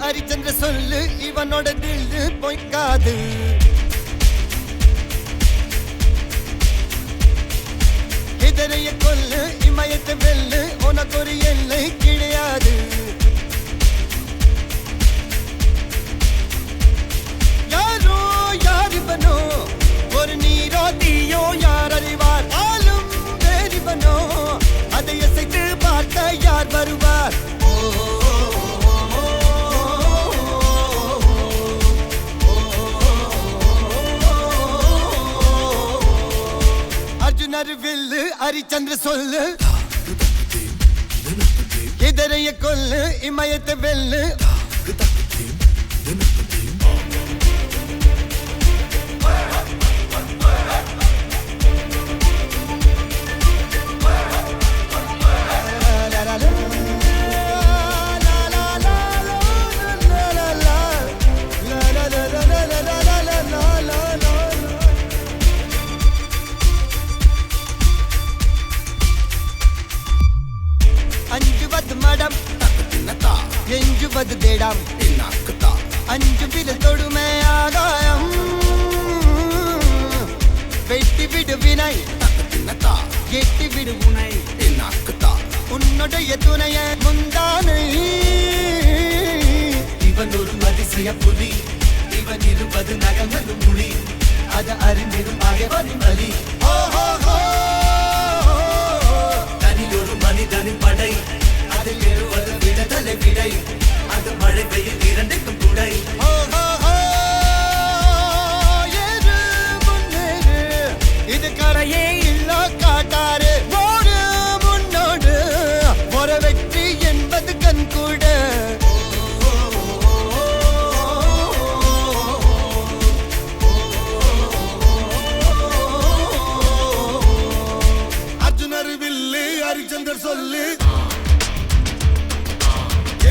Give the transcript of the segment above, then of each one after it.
ஹரிச்சந்திர சொல்லு இவனோட தில்லு பொய்க்காது. எதிரைய கொல்லு இமயத்தை வெல்லு உனக்கு ஒரு எல்லை கிடையாது. யாரோ யார் இவனோ ஒரு நீரோ தீயோ யார் அறிவார். ஆளும் வேறிவனோ அதை அசைத்து பார்க்க யார் வருவார். வில்லு ஹரிச்சந்திர சொல்லு எதிரைய கொல்லு இமயத்தை வெல்லு. மடம் எஞ்சுவது தேடாம் அஞ்சு விரல் தொடுமை ஆகாயம். வெட்டி விடு வினை எட்டி விடு உனை உன்னுடைய துணைய முந்தானை. இவன் ஒரு அதிசய புலி இவன் இருபது நகங்களும் மொழி அது அறிந்திடும் ஆகவனின் வலி. தனில் ஒரு மனிதனின் படை அதில் எழுவது விடுதலை விடை அது மழை பெய்யும் இரண்டுக்கும் துடை. இது கரையே இல்ல காட்டாரு ஓடு முன்னோடு ஒரு வெற்றி என்பது கண் கூட. அர்ஜுனர் வில்லு ஹரிச்சந்தர் சொல்லு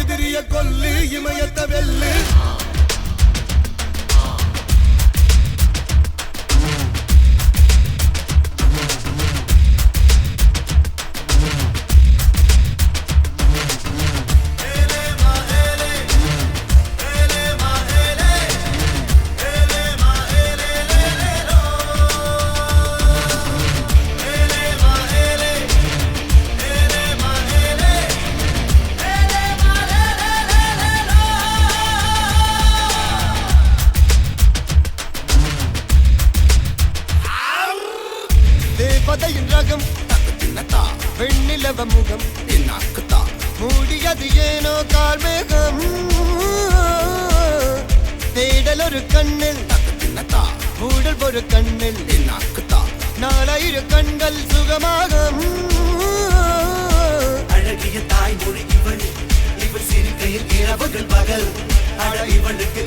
எதிரிய கொல்லு இமயத்தை வெல்லு. தேவதையின் ரகம் வெண்ணிலவ முகம் மூடியது ஏனோ கார்மேகம். தேடல் ஒரு கண்ணில் மூடல் ஒரு கண்ணில் நாலாயிர கண்கள் சுகமாக. அழகிய தாய்மொழி இவள் இவள் சிரிக்கையில் இரவுகள் பகல் அழ இவளுக்கு